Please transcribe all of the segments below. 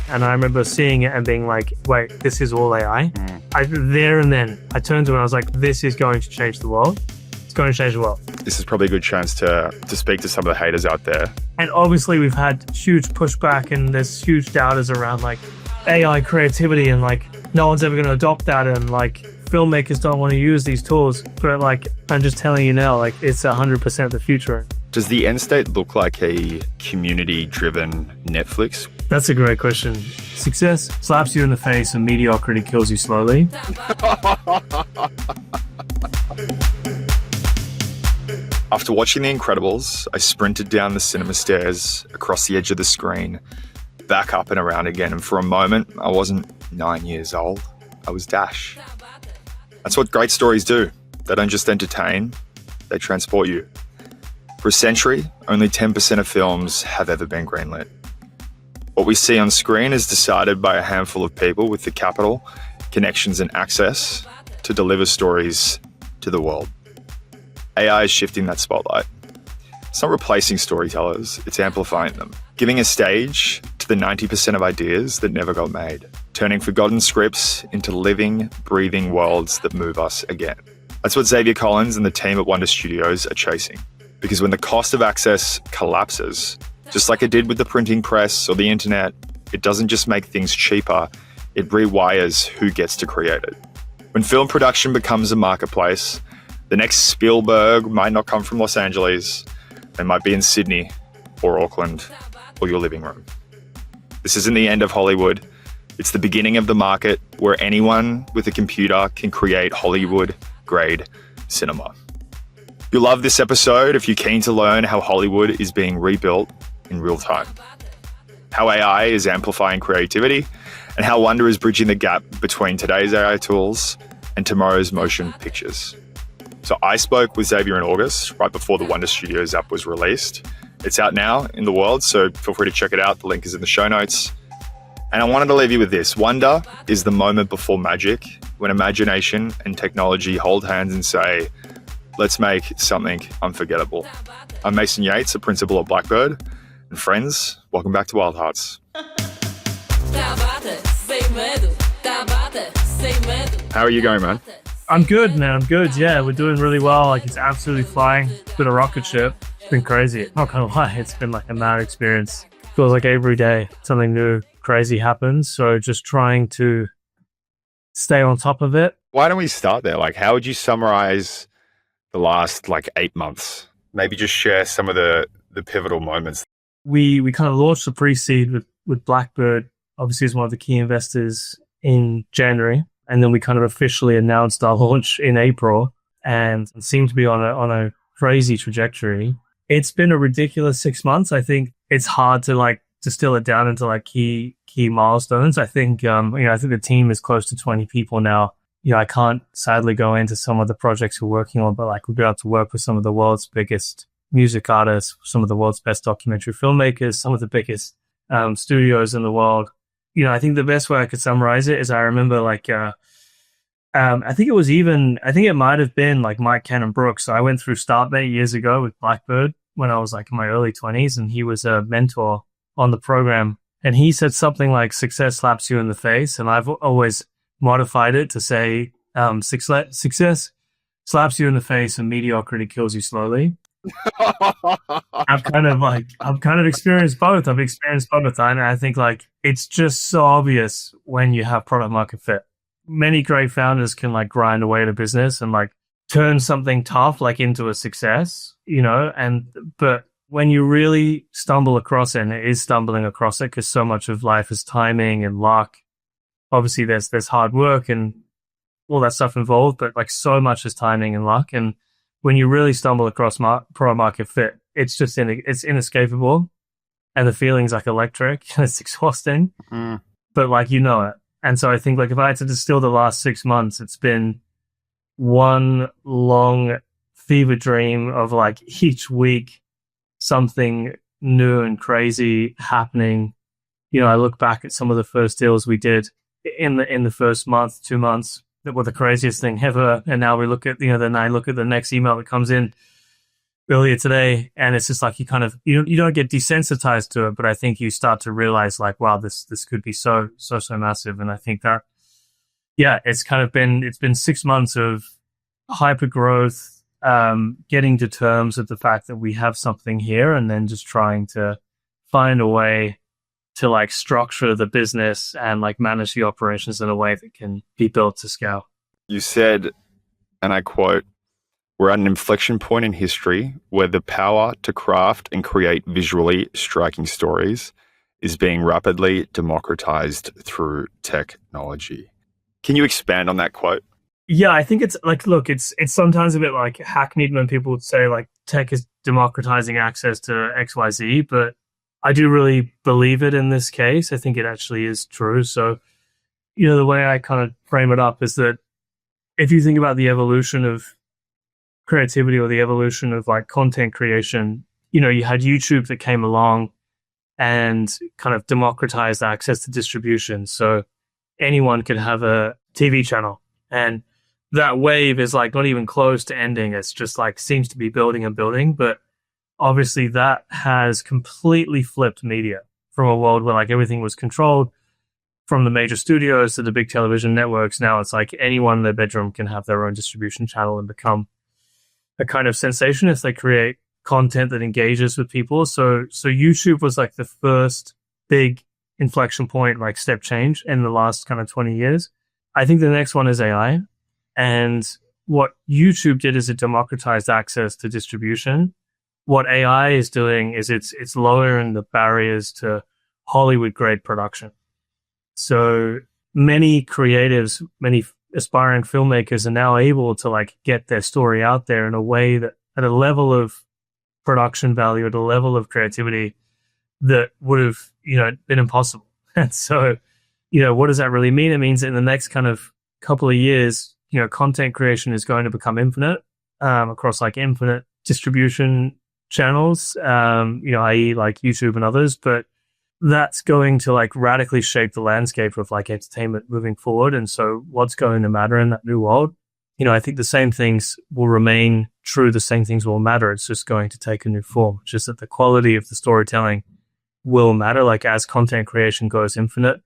And I remember seeing it and being like, wait, this is all AI? There and then, I turned to it and I was like, this is going to change the world. It's going to change the world. This is probably a good chance to speak to some of the haters out there. And obviously we've had huge pushback and there's huge doubters around like AI creativity and like no one's ever going to adopt that and like filmmakers don't want to use these tools. But like, I'm just telling you now, like it's 100% the future. Does the end state look like a community-driven Netflix? That's a great question. Success slaps you in the face and mediocrity kills you slowly. After watching The Incredibles, I sprinted down the cinema stairs, across the edge of the screen, back up and around again, and for a moment, I wasn't 9 years old. I was Dash. That's what great stories do. They don't just entertain, they transport you. For a century, only 10% of films have ever been greenlit. What we see on screen is decided by a handful of people with the capital, connections and access to deliver stories to the world. AI is shifting that spotlight. It's not replacing storytellers, it's amplifying them, giving a stage to the 90% of ideas that never got made, turning forgotten scripts into living, breathing worlds that move us again. That's what Xavier Collins and the team at Wonder Studios are chasing. Because when the cost of access collapses, just like it did with the printing press or the internet, it doesn't just make things cheaper, it rewires who gets to create it. When film production becomes a marketplace, the next Spielberg might not come from Los Angeles, they might be in Sydney or Auckland or your living room. This isn't the end of Hollywood, it's the beginning of the market where anyone with a computer can create Hollywood-grade cinema. You'll love this episode if you're keen to learn how Hollywood is being rebuilt in real time, how AI is amplifying creativity, and how Wonder is bridging the gap between today's AI tools and tomorrow's motion pictures. So I spoke with Xavier in August, right before the Wonder Studios app was released. It's out now in the world, so feel free to check it out. The link is in the show notes. And I wanted to leave you with this. Wonder is the moment before magic, when imagination and technology hold hands and say, let's make something unforgettable. I'm Mason Yates, a principal at Blackbird. And friends, welcome back to Wild Hearts. How are you going, man? I'm good, man. I'm good. Yeah, we're doing really well. Like it's absolutely flying. It's been a rocket ship. It's been crazy. I'm not gonna lie. It's been like a mad experience. Feels like every day something new, crazy happens. So just trying to stay on top of it. Why don't we start there? Like, how would you summarize the last 8 months? Maybe just share some of the pivotal moments. We kind of launched the pre-seed with Blackbird, obviously as one of the key investors in January. And then we kind of officially announced our launch in April and seemed to be on a crazy trajectory. It's been a ridiculous 6 months. I think it's hard to distill it down into key milestones. I think, I think the team is close to 20 people now. I can't sadly go into some of the projects we're working on, but we've been able to work with some of the world's biggest music artists, some of the world's best documentary filmmakers, some of the biggest studios in the world. I think the best way I could summarize it is I remember I think it might have been Mike Cannon-Brookes. So I went through Startmate years ago with Blackbird when I was in my early 20s, and he was a mentor on the program. And he said something like, success slaps you in the face. And I've always modified it to say, success slaps you in the face and mediocrity kills you slowly. I've kind of experienced both. I've experienced both. And I think it's just so obvious when you have product market fit. Many great founders can grind away at a business and turn something tough into a success, but when you really stumble across it, and it is stumbling across it because so much of life is timing and luck. Obviously there's hard work and all that stuff involved, but so much is timing and luck. And when you really stumble across product market fit, it's just it's inescapable, and the feeling's electric. It's exhausting, but it. And so I think if I had to distill the last 6 months, it's been one long fever dream of each week something new and crazy happening. I look back at some of the first deals we did in the first month, 2 months, that were the craziest thing ever. And now we look at, then I look at the next email that comes in earlier today, and it's just like you don't get desensitized to it, but I think you start to realize like, wow, this could be so massive. And I think that, yeah, it's been 6 months of hyper growth, getting to terms with the fact that we have something here, and then just trying to find a way to like structure the business and like manage the operations in a way that can be built to scale. You said, and I quote, "We're at an inflection point in history where the power to craft and create visually striking stories is being rapidly democratized through technology." Can you expand on that quote? Yeah, I think it's like, look, it's sometimes a bit like hackneyed when people would say like tech is democratizing access to XYZ, but I do really believe it in this case. I think it actually is true. So, the way I kind of frame it up is that if you think about the evolution of creativity or the evolution of like content creation, you had YouTube that came along and kind of democratized access to distribution. So anyone could have a TV channel, and that wave is like not even close to ending. It's just like seems to be building and building. But obviously that has completely flipped media from a world where like everything was controlled from the major studios to the big television networks. Now it's like anyone in their bedroom can have their own distribution channel and become a kind of sensation if they create content that engages with people. So YouTube was like the first big inflection point, like step change in the last kind of 20 years. I think the next one is AI. And what YouTube did is it democratized access to distribution. What AI is doing is it's lowering the barriers to Hollywood grade production. So many creatives, many aspiring filmmakers are now able to like get their story out there in a way that at a level of production value, at a level of creativity that would have, been impossible. And so, what does that really mean? It means that in the next kind of couple of years, content creation is going to become infinite, across like infinite distribution channels, i.e. like YouTube and others, but that's going to like radically shape the landscape of like entertainment moving forward. And so what's going to matter in that new world? I think the same things will remain true. The same things will matter. It's just going to take a new form. It's just that the quality of the storytelling will matter. Like as content creation goes infinite,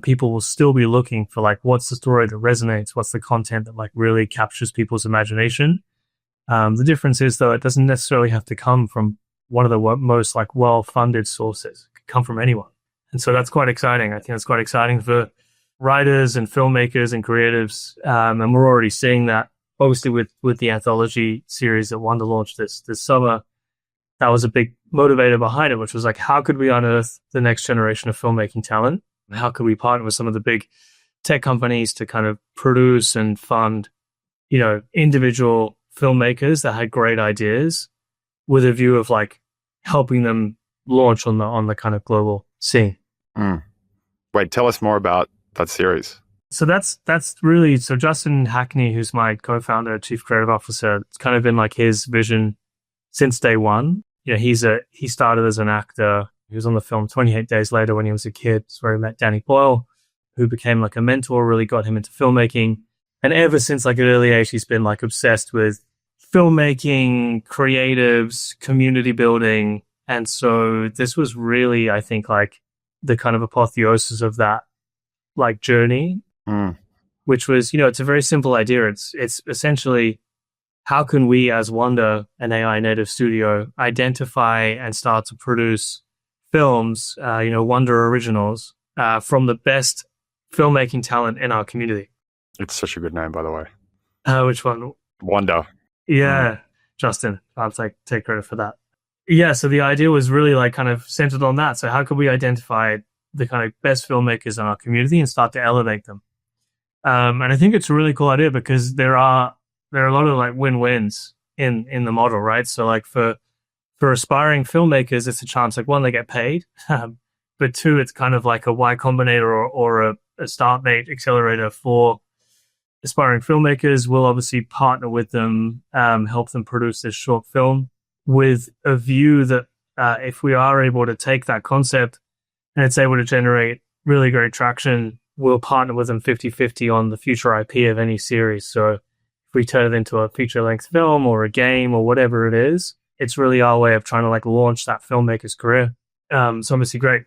people will still be looking for like, what's the story that resonates? What's the content that like really captures people's imagination? The difference is though, it doesn't necessarily have to come from one of the most like well-funded sources. It could come from anyone. And so that's quite exciting. I think that's quite exciting for writers and filmmakers and creatives. And we're already seeing that obviously with the anthology series that Wonder launched this summer. That was a big motivator behind it, which was like, how could we unearth the next generation of filmmaking talent? How could we partner with some of the big tech companies to kind of produce and fund, individual filmmakers that had great ideas with a view of like helping them launch on the kind of global scene. Wait, tell us more about that series. So that's really, so Justin Hackney, who's my co-founder, chief creative officer, it's kind of been like his vision since day one. He started as an actor. He was on the film 28 Days Later when he was a kid. It's where he met Danny Boyle, who became like a mentor, really got him into filmmaking. And ever since like an early age, he's been like obsessed with filmmaking, creatives, community building. And so this was really, I think, like the kind of apotheosis of that like journey, which was, it's a very simple idea. It's essentially, how can we as Wonder, an AI native studio, identify and start to produce films, Wonder originals, from the best filmmaking talent in our community. It's such a good name, by the way. Which one? Wonder. Yeah, Justin. I'll take credit for that. Yeah, so the idea was really like kind of centered on that. So how could we identify the kind of best filmmakers in our community and start to elevate them? And I think it's a really cool idea because there are a lot of like win-wins in the model, right? So like for aspiring filmmakers, it's a chance, like one, they get paid, but two, it's kind of like a Y Combinator or a start date accelerator for aspiring filmmakers. We'll obviously partner with them, help them produce this short film with a view that if we are able to take that concept and it's able to generate really great traction, we'll partner with them 50-50 on the future IP of any series. So if we turn it into a feature-length film or a game or whatever it is, it's really our way of trying to like launch that filmmaker's career. So obviously great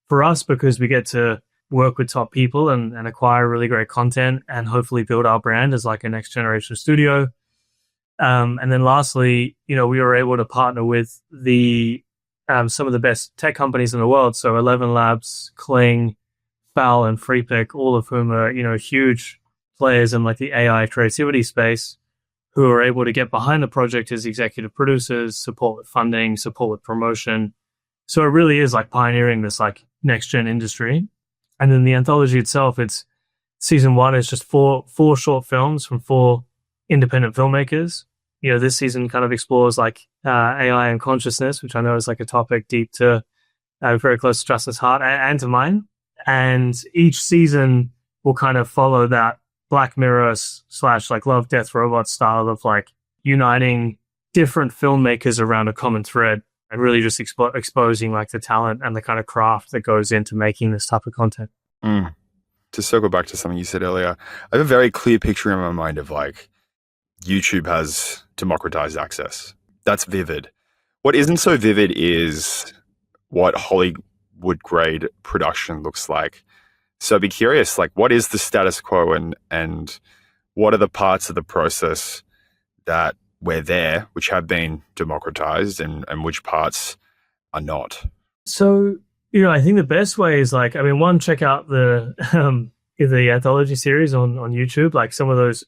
for us because we get to work with top people and acquire really great content and hopefully build our brand as like a next generation studio. And then lastly, we were able to partner with some of the best tech companies in the world. So 11 Labs, Kling, Fowl, and FreePick, all of whom are, huge players in like the AI creativity space, who are able to get behind the project as executive producers, support with funding, support with promotion. So it really is like pioneering this like next gen industry. And then the anthology itself, it's season 1 is just four short films from 4 independent filmmakers. This season kind of explores like AI and consciousness, which I know is like a topic deep to very close to Justin's heart and to mine. And each season will kind of follow that Black Mirror / like Love, Death, Robot style of like uniting different filmmakers around a common thread and really just exposing like the talent and the kind of craft that goes into making this type of content. To circle back to something you said earlier, I have a very clear picture in my mind of like YouTube has democratized access. That's vivid. What isn't so vivid is what Hollywood grade production looks like. So I'd be curious, like, what is the status quo and what are the parts of the process that we're there, which have been democratized and which parts are not? So, I think the best way is like, one, check out the anthology series on YouTube. Like one of those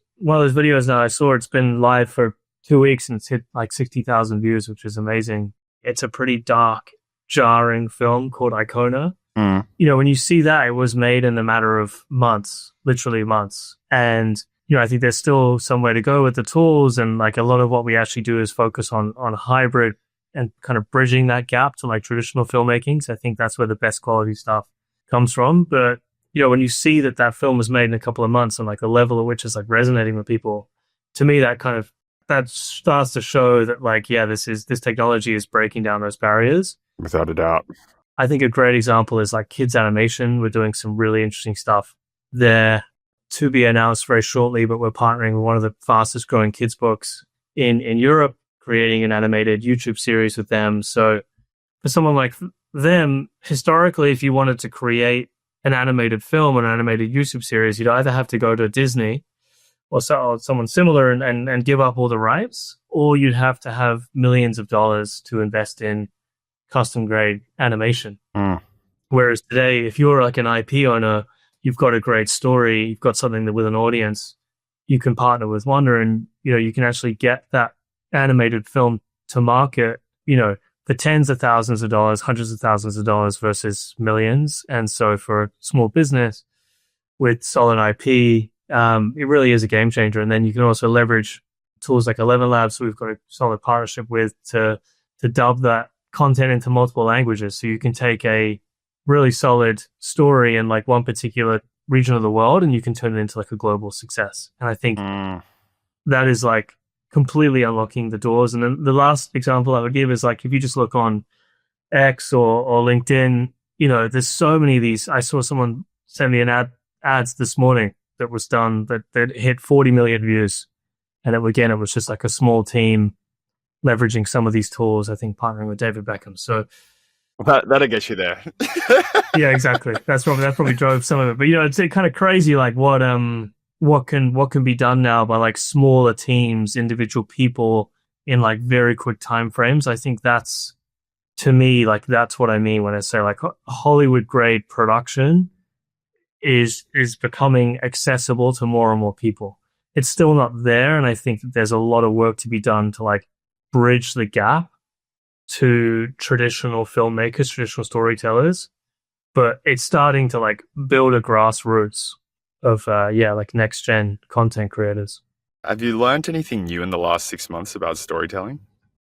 videos that I saw, it's been live for 2 weeks and it's hit like 60,000 views, which is amazing. It's a pretty dark, jarring film called Icona. When you see that, it was made in a matter of months, literally months. And, I think there's still some way to go with the tools. And like a lot of what we actually do is focus on hybrid and kind of bridging that gap to like traditional filmmaking. So I think that's where the best quality stuff comes from. But, when you see that film was made in a couple of months and like the level at which is like resonating with people, to me, that starts to show that like, yeah, this technology is breaking down those barriers. Without a doubt. I think a great example is like kids animation. We're doing some really interesting stuff there to be announced very shortly, but we're partnering with one of the fastest growing kids books in Europe, creating an animated YouTube series with them. So for someone like them, historically, if you wanted to create an animated film or an animated YouTube series, you'd either have to go to Disney or someone similar and give up all the rights, or you'd have to have millions of dollars to invest in custom grade animation. Whereas today, if you're like an IP owner, you've got a great story, you've got something that with an audience, you can partner with Wonder and, you can actually get that animated film to market, for tens of thousands of dollars, hundreds of thousands of dollars versus millions. And so for a small business with solid IP, it really is a game changer. And then you can also leverage tools like 11 Labs. So we've got a solid partnership with to dub that content into multiple languages. So you can take a really solid story in like one particular region of the world and you can turn it into like a global success. And I think that is like completely unlocking the doors. And then the last example I would give is like, if you just look on X or LinkedIn, there's so many of these. I saw someone send me an ads this morning that was done that hit 40 million views. And it was just like a small team leveraging some of these tools, I think partnering with David Beckham. So that'll get you there. Yeah, exactly. That probably drove some of it. But it's kind of crazy like what can be done now by like smaller teams, individual people in like very quick time frames. I think that's, to me, like that's what I mean when I say like Hollywood grade production is becoming accessible to more and more people. It's still not there, and I think that there's a lot of work to be done to like bridge the gap to traditional filmmakers, traditional storytellers, but it's starting to like build a grassroots of like next gen content creators. Have you learned anything new in the last 6 months about storytelling?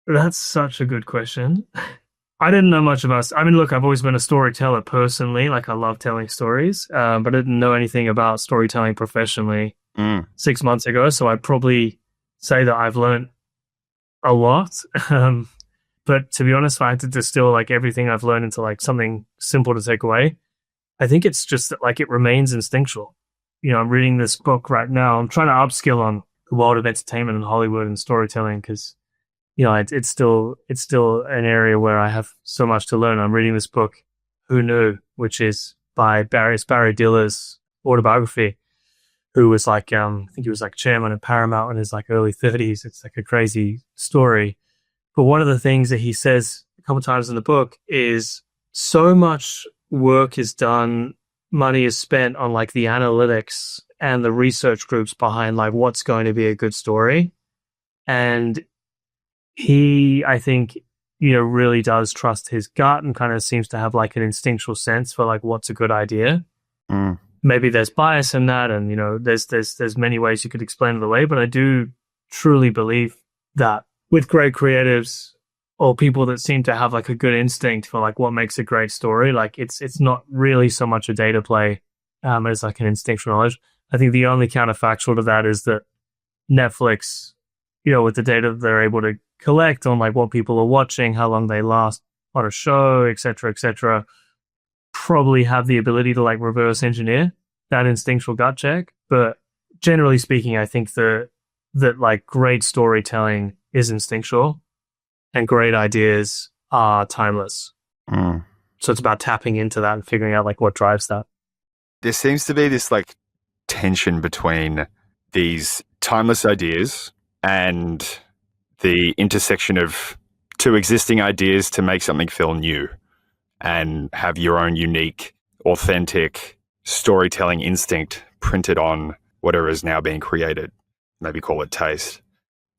That's such a good question. I didn't know much about. Look, I've always been a storyteller personally. Like I love telling stories, but I didn't know anything about storytelling professionally 6 months ago. So I'd probably say that I've learned a lot. But to be honest, if I had to distill like everything I've learned into like something simple to take away, I think it's just that like it remains instinctual. I'm reading this book right now. I'm trying to upskill on the world of entertainment and Hollywood and storytelling because it's still an area where I have so much to learn. I'm reading this book, Who Knew, which is by Barry Diller's autobiography, who was like, I think he was like chairman of Paramount in his like early 30s. It's like a crazy story. But one of the things that he says a couple times in the book is so much work is done, money is spent on like the analytics and the research groups behind like what's going to be a good story. And he, I think, really does trust his gut and kind of seems to have like an instinctual sense for like what's a good idea. Maybe there's bias in that, and there's many ways you could explain it away, but I do truly believe that with great creatives or people that seem to have like a good instinct for like what makes a great story, like it's not really so much a data play as like an instinctual knowledge. I think the only counterfactual to that is that Netflix, with the data they're able to collect on like what people are watching, how long they last on a show, et cetera, probably have the ability to like reverse engineer that instinctual gut check. But generally speaking, I think that like great storytelling is instinctual and great ideas are timeless. So it's about tapping into that and figuring out like what drives that. There seems to be this like tension between these timeless ideas and the intersection of two existing ideas to make something feel new and have your own unique, authentic storytelling instinct printed on whatever is now being created. Maybe call it taste.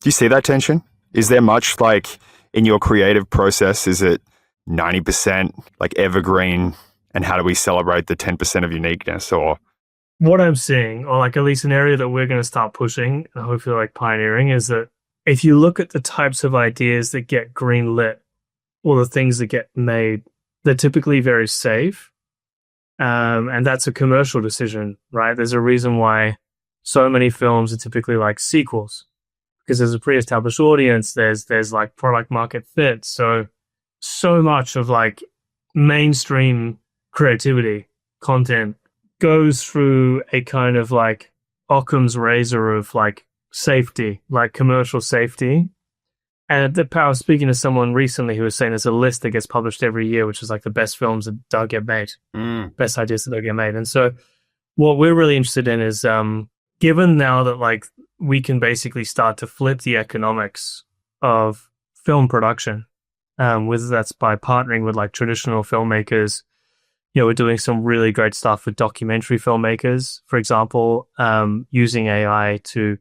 Do you see that tension? Is there much like in your creative process? Is it 90% like evergreen? And how do we celebrate the 10% of uniqueness? Or what I'm seeing, or like at least an area that we're going to start pushing and hopefully like pioneering, is that if you look at the types of ideas that get greenlit or the things that get made, they're typically very safe. And that's a commercial decision, right? There's a reason why so many films are typically like sequels, because there's a pre-established audience, there's like product market fit. So much of like mainstream creativity content goes through a kind of like Occam's razor of like safety, like commercial safety. And I was speaking to someone recently who was saying there's a list that gets published every year, which is like the best films that don't get made, best ideas that don't get made. And so what we're really interested in is, given now that like we can basically start to flip the economics of film production, whether that's by partnering with like traditional filmmakers. We're doing some really great stuff with documentary filmmakers, for example, using AI to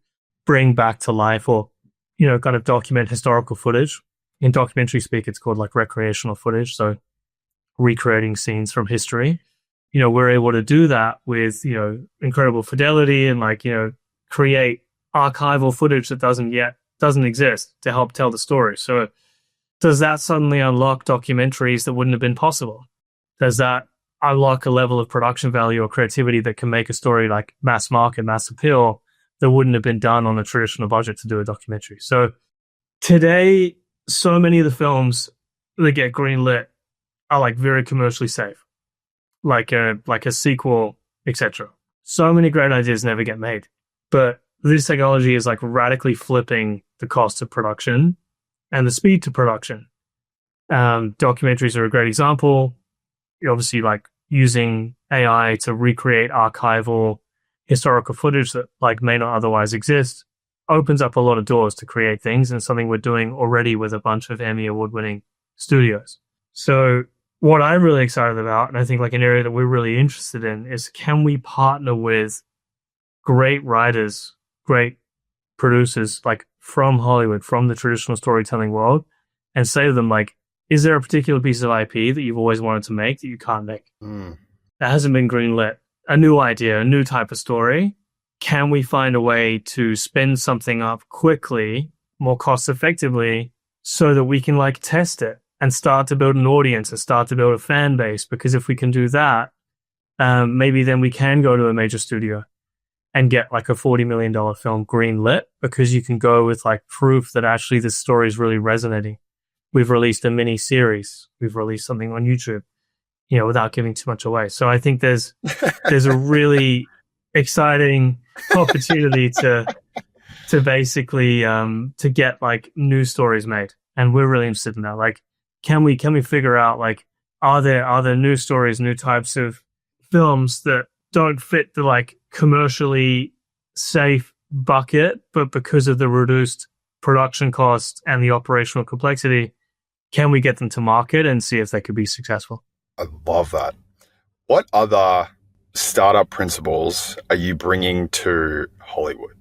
bring back to life or, kind of document historical footage. In documentary speak, it's called like recreational footage. So recreating scenes from history. We're able to do that with, incredible fidelity and like, create archival footage that doesn't exist to help tell the story. So does that suddenly unlock documentaries that wouldn't have been possible? Does that unlock a level of production value or creativity that can make a story like mass market, mass appeal that wouldn't have been done on a traditional budget to do a documentary? So today, so many of the films that get greenlit are like very commercially safe, like a sequel, etc. So many great ideas never get made, but this technology is like radically flipping the cost of production and the speed to production. Documentaries are a great example. You're obviously like using AI to recreate archival historical footage that like may not otherwise exist opens up a lot of doors to create things, and something we're doing already with a bunch of Emmy award-winning studios. So what I'm really excited about, and I think like an area that we're really interested in, is can we partner with great writers, great producers, like from Hollywood, from the traditional storytelling world, and say to them like, is there a particular piece of IP that you've always wanted to make that you can't make? That hasn't been greenlit. A new idea, a new type of story. Can we find a way to spin something up quickly, more cost effectively, so that we can like test it and start to build an audience and start to build a fan base? Because if we can do that, maybe then we can go to a major studio and get like a $40 million film greenlit, because you can go with like proof that actually this story is really resonating. We've released a mini series. We've released something on YouTube, without giving too much away. So I think there's a really exciting opportunity to to basically to get like new stories made. And we're really interested in that. Like, can we figure out like, are there new stories, new types of films that don't fit the like commercially safe bucket, but because of the reduced production cost and the operational complexity, can we get them to market and see if they could be successful? I love that. What other startup principles are you bringing to Hollywood?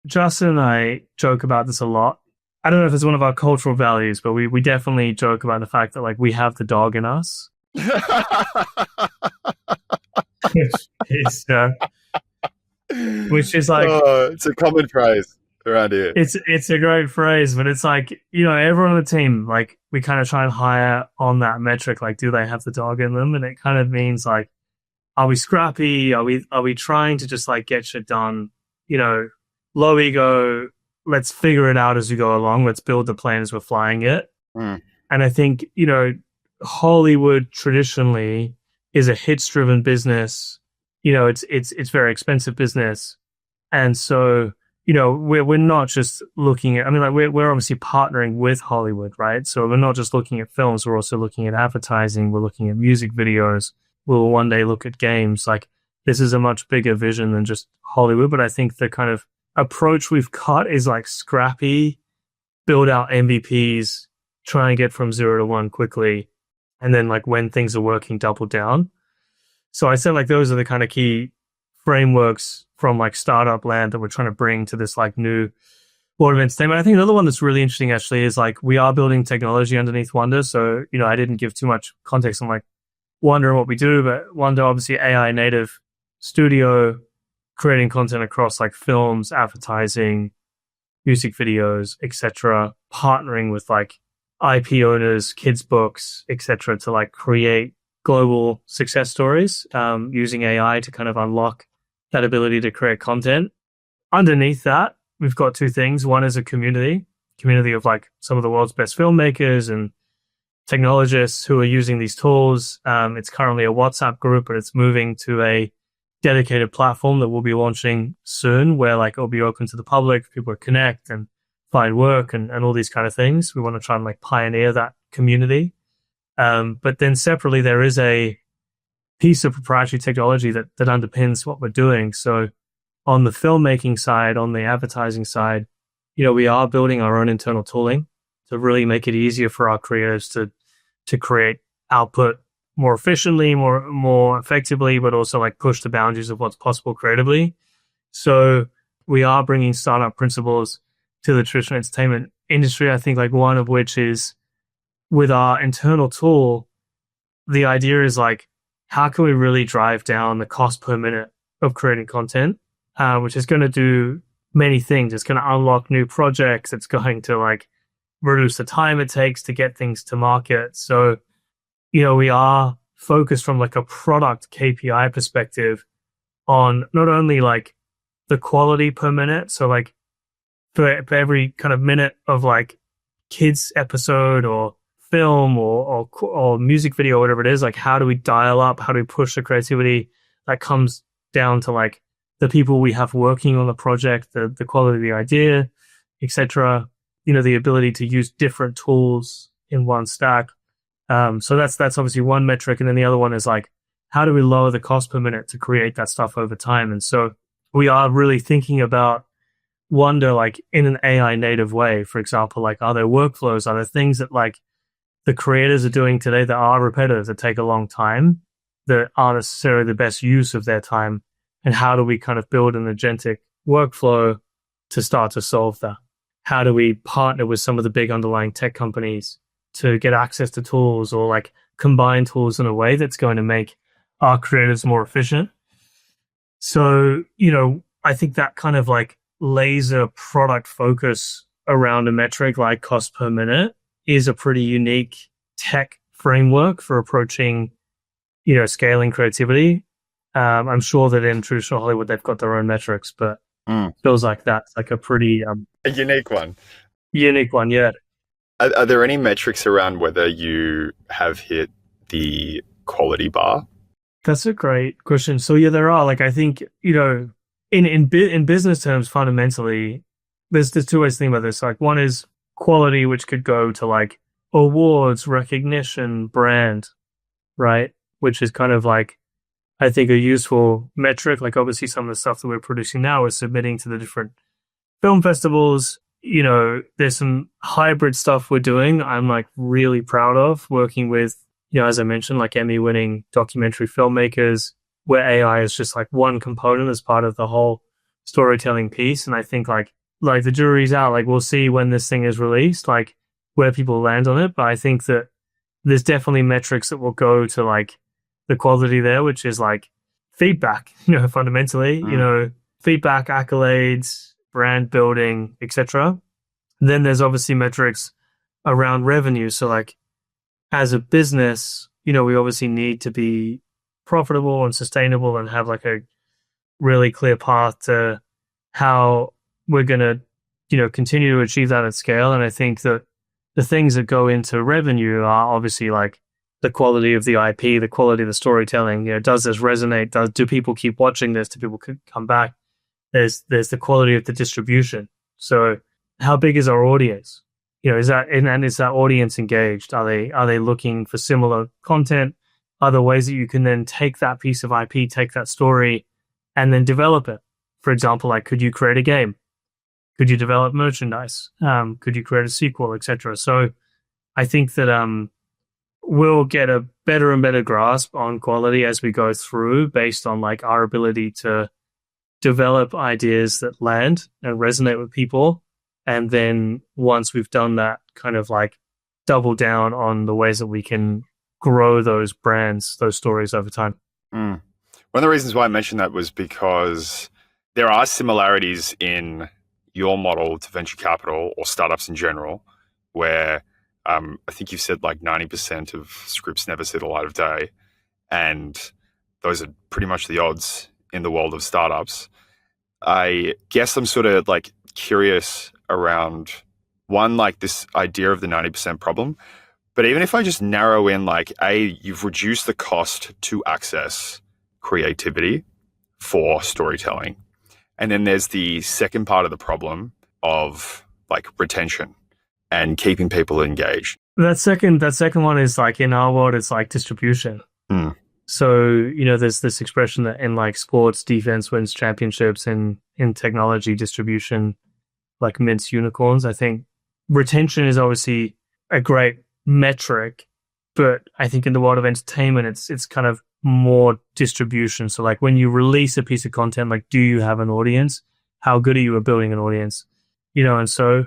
Justin and I joke about this a lot. I don't know if it's one of our cultural values, but we definitely joke about the fact that like we have the dog in us. Which is like it's a common phrase around here. It's a great phrase, but it's like, you know, everyone on the team, like we kind of try and hire on that metric, like do they have the dog in them? And it kind of means like, are we scrappy? Are we trying to just like get shit done? You know, low ego, let's figure it out as we go along. Let's build the plane as we're flying it. And I think, you know, Hollywood traditionally is a hits driven business. You know, it's very expensive business. And so, you know, we're not just looking at, I mean, like we're obviously partnering with Hollywood, right? So we're not just looking at films, we're also looking at advertising, we're looking at music videos, we'll one day look at games. Like this is a much bigger vision than just Hollywood. But I think the kind of approach we've cut is like scrappy, build out MVPs, try and get from 0 to 1 quickly. And then like when things are working, double down. So I said like those are the kind of key frameworks from like startup land that we're trying to bring to this like new world of entertainment. I think another one that's really interesting actually is like we are building technology underneath Wonder. So, you know, I didn't give too much context on like Wonder and what we do, but Wonder obviously AI native studio, creating content across like films, advertising, music videos, etc., partnering with like IP owners, kids books, etc., to like create global success stories using AI to kind of unlock that ability to create content. Underneath that, we've got two things. One is a community of like some of the world's best filmmakers and technologists who are using these tools. It's currently a WhatsApp group, but it's moving to a dedicated platform that we'll be launching soon where like it'll be open to the public, people will connect and find work and all these kind of things. We want to try and like pioneer that community. But then separately, there is a piece of proprietary technology that underpins what we're doing. So on the filmmaking side, on the advertising side, you know, we are building our own internal tooling to really make it easier for our creators to create output more efficiently, more effectively, but also like push the boundaries of what's possible creatively. So we are bringing startup principles to the traditional entertainment industry. I think like one of which is with our internal tool, the idea is like, how can we really drive down the cost per minute of creating content, which is going to do many things. It's going to unlock new projects. It's going to like reduce the time it takes to get things to market. So, you know, we are focused from like a product KPI perspective on not only like the quality per minute. So like for every kind of minute of like kids episode or film or music video, or whatever it is, like how do we dial up, how do we push the creativity that comes down to like the people we have working on the project, the quality of the idea, etc. You know, the ability to use different tools in one stack. So that's obviously one metric. And then the other one is like, how do we lower the cost per minute to create that stuff over time? And so we are really thinking about Wonder like in an AI native way. For example, like are there workflows, are there things that like the creators are doing today that are repetitive, that take a long time, that aren't necessarily the best use of their time? And how do we kind of build an agentic workflow to start to solve that? How do we partner with some of the big underlying tech companies to get access to tools or like combine tools in a way that's going to make our creators more efficient? So, you know, I think that kind of like laser product focus around a metric like cost per minute is a pretty unique tech framework for approaching, you know, scaling creativity. I'm sure that in traditional Hollywood, they've got their own metrics, but feels like that's like a pretty a unique one. Unique one, yeah. Are there any metrics around whether you have hit the quality bar? That's a great question. So yeah, there are. Like I think, you know, in business terms, fundamentally, there's two ways to think about this. Like one is quality, which could go to like awards, recognition, brand, right? Which is kind of like, I think, a useful metric. Like obviously some of the stuff that we're producing now is submitting to the different film festivals. There's some hybrid stuff we're doing. I'm like really proud of working with, as I mentioned, like Emmy winning documentary filmmakers, where AI is just like one component as part of the whole storytelling piece. And I think like the jury's out, like we'll see when this thing is released, like where people land on it. But I think that there's definitely metrics that will go to like the quality there, which is like feedback, fundamentally, feedback, accolades, brand building, etc. Then there's obviously metrics around revenue. So like as a business, we obviously need to be profitable and sustainable and have like a really clear path to how we're going to, continue to achieve that at scale. And I think that the things that go into revenue are obviously like the quality of the IP, the quality of the storytelling. Does this resonate? Do people keep watching this? Do people come back? There's the quality of the distribution. So how big is our audience? Is that audience engaged? Are they looking for similar content? Are there ways that you can then take that piece of IP, take that story, and then develop it? For example, like could you create a game? Could you develop merchandise? Could you create a sequel, etc.? So I think that we'll get a better and better grasp on quality as we go through, based on like our ability to develop ideas that land and resonate with people. And then once we've done that, kind of like double down on the ways that we can grow those brands, those stories over time. One of the reasons why I mentioned that was because there are similarities in your model to venture capital or startups in general, where I think you've said like 90% of scripts never see the light of day. And those are pretty much the odds in the world of startups. I guess I'm sort of like curious around one, like this idea of the 90% problem. But even if I just narrow in like, you've reduced the cost to access creativity for storytelling. And then there's the second part of the problem of like retention and keeping people engaged. That second one is like, in our world, it's like distribution. So, there's this expression that in like sports, defense wins championships, and in technology, distribution like mints unicorns. I think retention is obviously a great metric, but I think in the world of entertainment, it's kind of more distribution. So like when you release a piece of content, like, do you have an audience? How good are you at building an audience? And so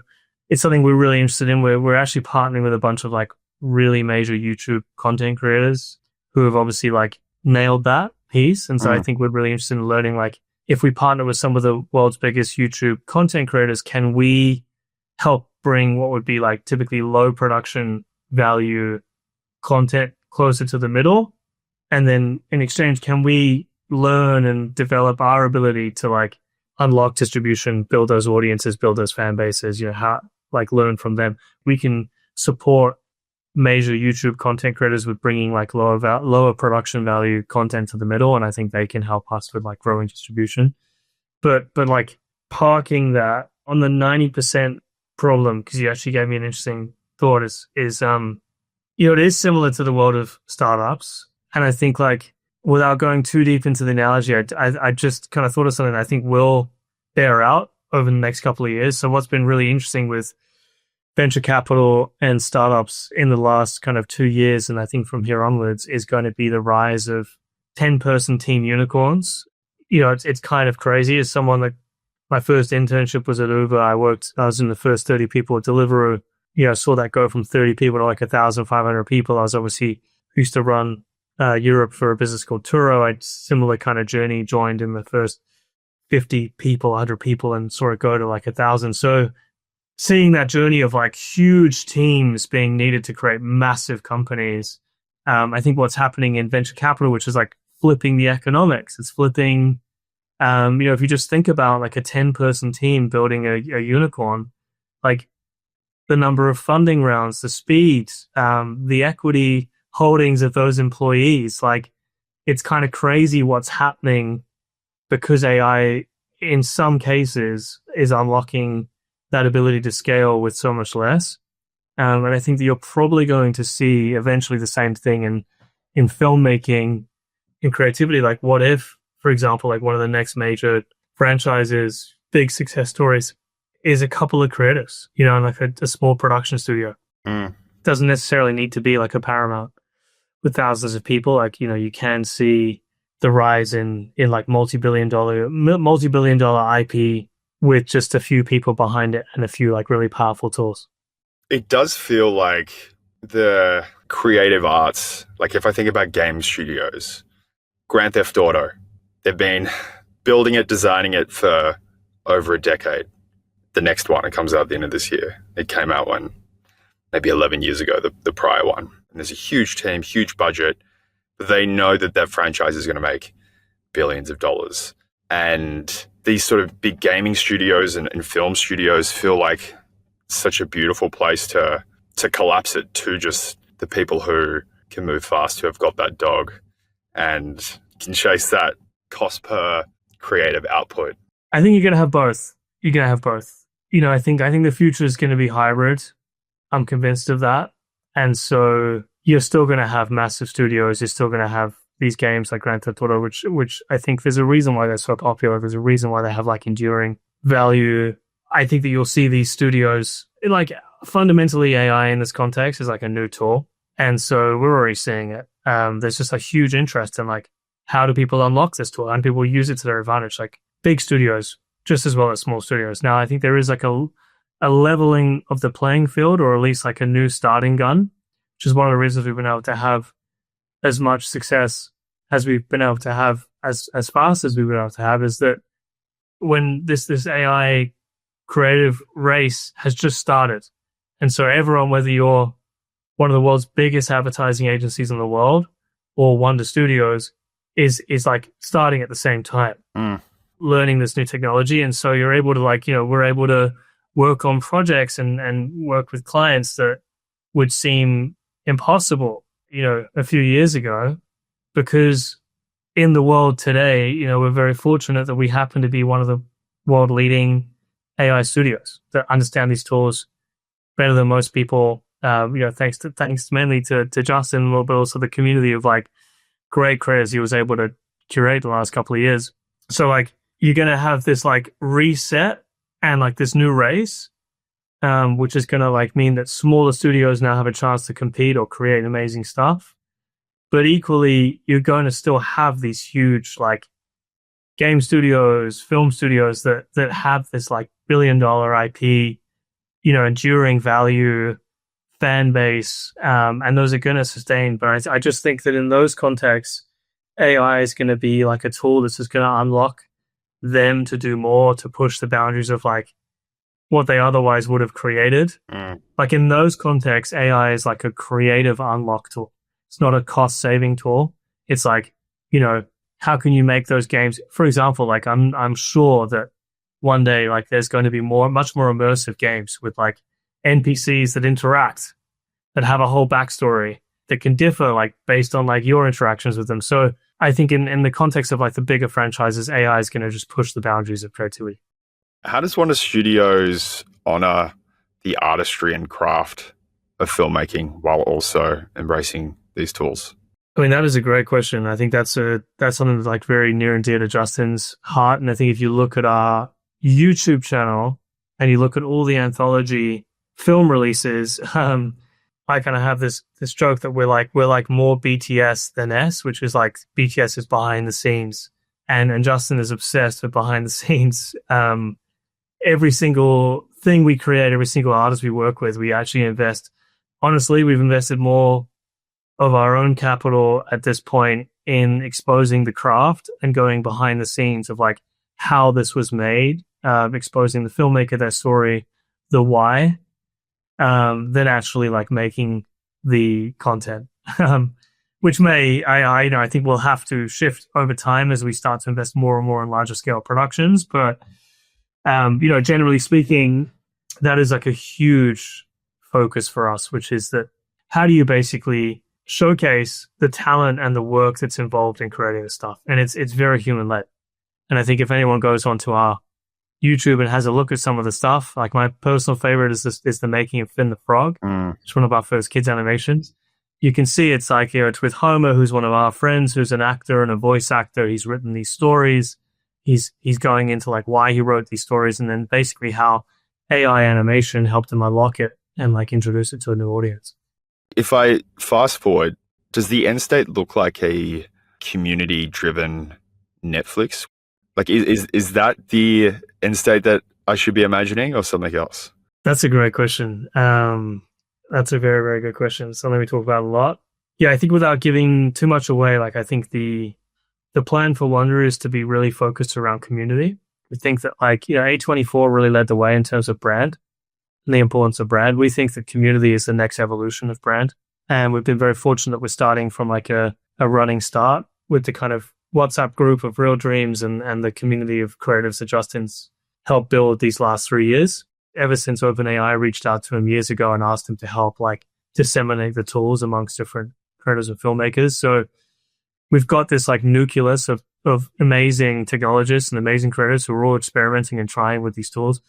it's something we're really interested in. We're actually partnering with a bunch of like really major YouTube content creators who have obviously like nailed that piece. And so I think we're really interested in learning, like, if we partner with some of the world's biggest YouTube content creators, can we help bring what would be like typically low production value content closer to the middle? And then in exchange, can we learn and develop our ability to like unlock distribution, build those audiences, build those fan bases, learn from them? We can support major YouTube content creators with bringing like lower production value content to the middle. And I think they can help us with like growing distribution. But like parking that on the 90% problem, because you actually gave me an interesting thought, is it is similar to the world of startups. And I think like, without going too deep into the analogy, I just kind of thought of something that I think will bear out over the next couple of years. So what's been really interesting with venture capital and startups in the last kind of 2 years, and I think from here onwards, is going to be the rise of 10-person team unicorns. It's kind of crazy. As someone that my first internship was at Uber, I was in the first 30 people at Deliveroo. I saw that go from 30 people to like 1,500 people. I was obviously used to run Europe for a business called Turo. I similar kind of journey, joined in the first 50 people, 100 people, and saw it go to like 1,000. So seeing that journey of like huge teams being needed to create massive companies, I think what's happening in venture capital, which is like flipping the economics, it's flipping, if you just think about like a 10-person team building a unicorn, like the number of funding rounds, the speed, the equity holdings of those employees, like it's kind of crazy what's happening, because AI in some cases is unlocking that ability to scale with so much less. And I think that you're probably going to see eventually the same thing in filmmaking, in creativity. Like, what if, for example, like one of the next major franchises, big success stories, is a couple of creatives, you know, like a small production studio. Doesn't necessarily need to be like a Paramount with thousands of people. Like, you know, you can see the rise in like multi-billion dollar IP with just a few people behind it and a few like really powerful tools. It does feel like the creative arts, like if I think about game studios, Grand Theft Auto, they've been building it, designing it for over a decade. The next one, it comes out at the end of this year. It came out maybe 11 years ago, the prior one. And there's a huge team, huge budget. They know that franchise is going to make billions of dollars. And these sort of big gaming studios and film studios feel like such a beautiful place to collapse it to just the people who can move fast, who have got that dog and can chase that cost per creative output. I think you're going to have both. You're going to have both. You know, I think the future is going to be hybrid. I'm convinced of that. And so you're still going to have massive studios. You're still going to have these games like Grand Theft Auto, which I think there's a reason why they're so popular. There's a reason why they have like enduring value. I think that you'll see these studios, like fundamentally AI in this context is like a new tool. And so we're already seeing it. There's just a huge interest in like, how do people unlock this tool? And people use it to their advantage, like big studios, just as well as small studios. Now, I think there is like a leveling of the playing field, or at least like a new starting gun, which is one of the reasons we've been able to have as much success as we've been able to have, as fast as we've been able to have, is that when this AI creative race has just started. And so everyone, whether you're one of the world's biggest advertising agencies in the world or Wonder Studios, is like starting at the same time, learning this new technology. And so you're able to like, you know, we're able to work on projects and work with clients that would seem impossible, you know, a few years ago, because in the world today, you know, we're very fortunate that we happen to be one of the world leading AI studios that understand these tools better than most people. You know, thanks mainly to Justin, a little bit also the community of like great creators he was able to curate the last couple of years. So like you're going to have this like reset and like this new race, which is going to like mean that smaller studios now have a chance to compete or create amazing stuff. But equally, you're going to still have these huge like game studios, film studios that have this like $1 billion IP, you know, enduring value, fan base, and those are going to sustain. But I just think that in those contexts, AI is going to be like a tool that's just going to unlock them to do more, to push the boundaries of like what they otherwise would have created. Like in those contexts, AI is like a creative unlock tool. It's not a cost saving tool. It's like, you know, how can you make those games? For example, like I'm sure that one day like there's going to be much more immersive games with like NPCs that interact, that have a whole backstory, that can differ like based on like your interactions with them. So I think in the context of like the bigger franchises, AI is going to just push the boundaries of creativity. How does Wonder Studios honor the artistry and craft of filmmaking while also embracing these tools? I mean, that is a great question. I think that's something that's like very near and dear to Justin's heart. And I think if you look at our YouTube channel and you look at all the anthology film releases, I kind of have this joke that we're like more BTS than S, which is like BTS is behind the scenes, and Justin is obsessed with behind the scenes. Every single thing we create, every single artist we work with, we actually invest. Honestly, we've invested more of our own capital at this point in exposing the craft and going behind the scenes of like how this was made, exposing the filmmaker, their story, the why, than actually like making the content, which I think we'll have to shift over time as we start to invest more and more in larger scale productions. But, you know, generally speaking, that is like a huge focus for us, which is that how do you basically showcase the talent and the work that's involved in creating this stuff? And it's very human led. And I think if anyone goes onto our YouTube and has a look at some of the stuff, like my personal favorite is the making of Finn the Frog. It's one of our first kids animations. You can see it's like, it's with Homer, who's one of our friends, who's an actor and a voice actor. He's written these stories. He's going into like why he wrote these stories, and then basically how AI animation helped him unlock it and like introduce it to a new audience. If I fast forward, does the end state look like a community-driven Netflix? Like, is that the end state that I should be imagining, or something else? That's a great question. That's a very, very good question. Something we talk about a lot. Yeah, I think without giving too much away, like I think the plan for Wonder is to be really focused around community. We think that like, A24 really led the way in terms of brand and the importance of brand. We think that community is the next evolution of brand. And we've been very fortunate that we're starting from like a running start with the kind of WhatsApp group of Real Dreams and the community of creatives that Justin's helped build these last 3 years. Ever since OpenAI reached out to him years ago and asked him to help like disseminate the tools amongst different creators and filmmakers. So we've got this like nucleus of amazing technologists and amazing creators who are all experimenting and trying with these tools.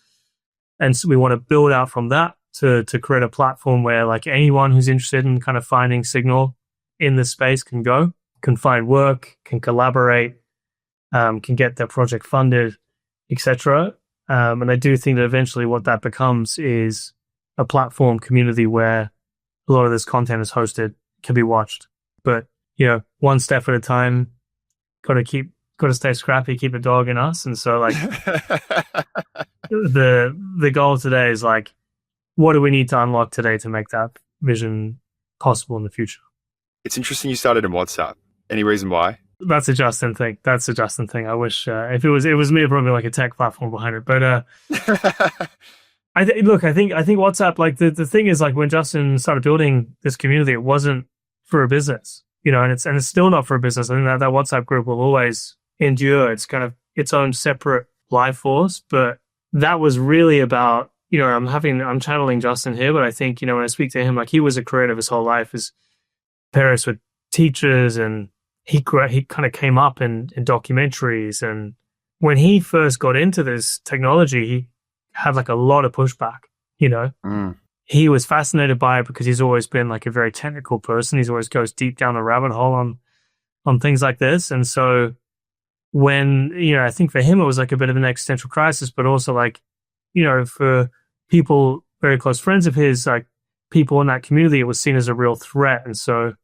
And so we want to build out from that to create a platform where like anyone who's interested in kind of finding signal in this space can go, can find work, can collaborate, can get their project funded, etc. And I do think that eventually what that becomes is a platform community where a lot of this content is hosted, can be watched. But, one step at a time, got to stay scrappy, keep the dog in us. And so like the goal today is like, what do we need to unlock today to make that vision possible in the future? It's interesting you started in WhatsApp. Any reason why? That's a Justin thing. I wish if it was me, it'd probably be like a tech platform behind it. But I think WhatsApp, like the thing is like when Justin started building this community, it wasn't for a business, and it's still not for a business. I think that WhatsApp group will always endure. It's kind of its own separate life force. But that was really about, I'm channeling Justin here, but I think, when I speak to him, like he was a creative his whole life. His parents were teachers and he kind of came up in documentaries. And when he first got into this technology, he had like a lot of pushback, He was fascinated by it because he's always been like a very technical person. He's always goes deep down the rabbit hole on things like this. And so when, I think for him, it was like a bit of an existential crisis, but also like, for people, very close friends of his, like people in that community, it was seen as a real threat. And so,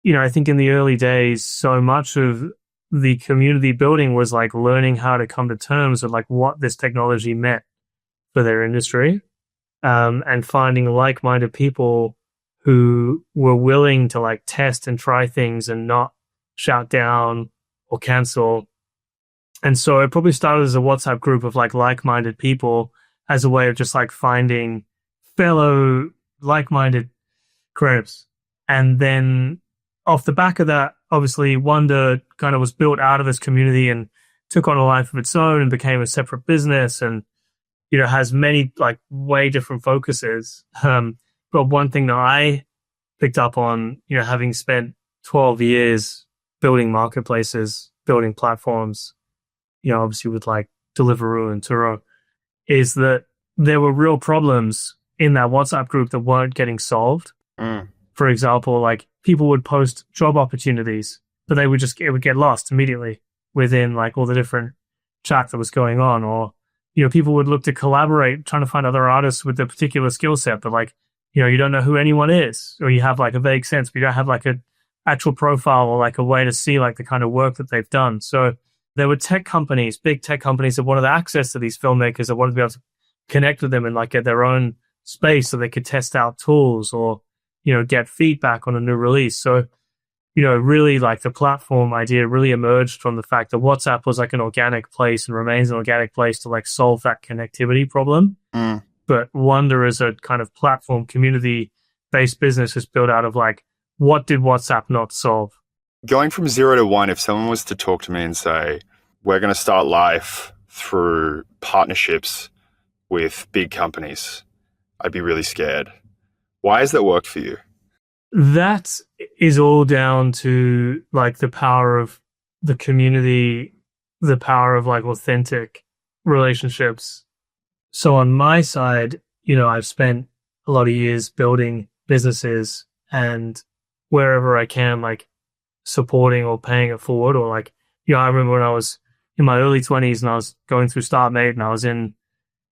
I think in the early days, so much of the community building was like learning how to come to terms with like what this technology meant for their industry, and finding like-minded people who were willing to like test and try things and not shout down or cancel. And so it probably started as a WhatsApp group of like-minded people as a way of just like finding fellow like-minded creatives. And then off the back of that, obviously Wonder kind of was built out of this community and took on a life of its own and became a separate business and, has many like way different focuses. But one thing that I picked up on, having spent 12 years building marketplaces, building platforms, obviously with like Deliveroo and Turo, is that there were real problems in that WhatsApp group that weren't getting solved. For example, like people would post job opportunities, but it would get lost immediately within like all the different chat that was going on. Or, people would look to collaborate, trying to find other artists with a particular skill set, but like, you don't know who anyone is, or you have like a vague sense, but you don't have like a actual profile or like a way to see like the kind of work that they've done. So there were big tech companies that wanted access to these filmmakers, that wanted to be able to connect with them and like get their own space so they could test out tools or, get feedback on a new release. So, really like the platform idea really emerged from the fact that WhatsApp was like an organic place and remains an organic place to like solve that connectivity problem. But Wonder as a kind of platform community-based business is built out of like, what did WhatsApp not solve? Going from 0 to 1, if someone was to talk to me and say, we're going to start life through partnerships with big companies, I'd be really scared. Why has that worked for you? That is all down to like the power of the community, the power of like authentic relationships. So on my side, I've spent a lot of years building businesses, and wherever I can, like supporting or paying it forward, or like, I remember when I was in my early 20s and I was going through StartMate and I was in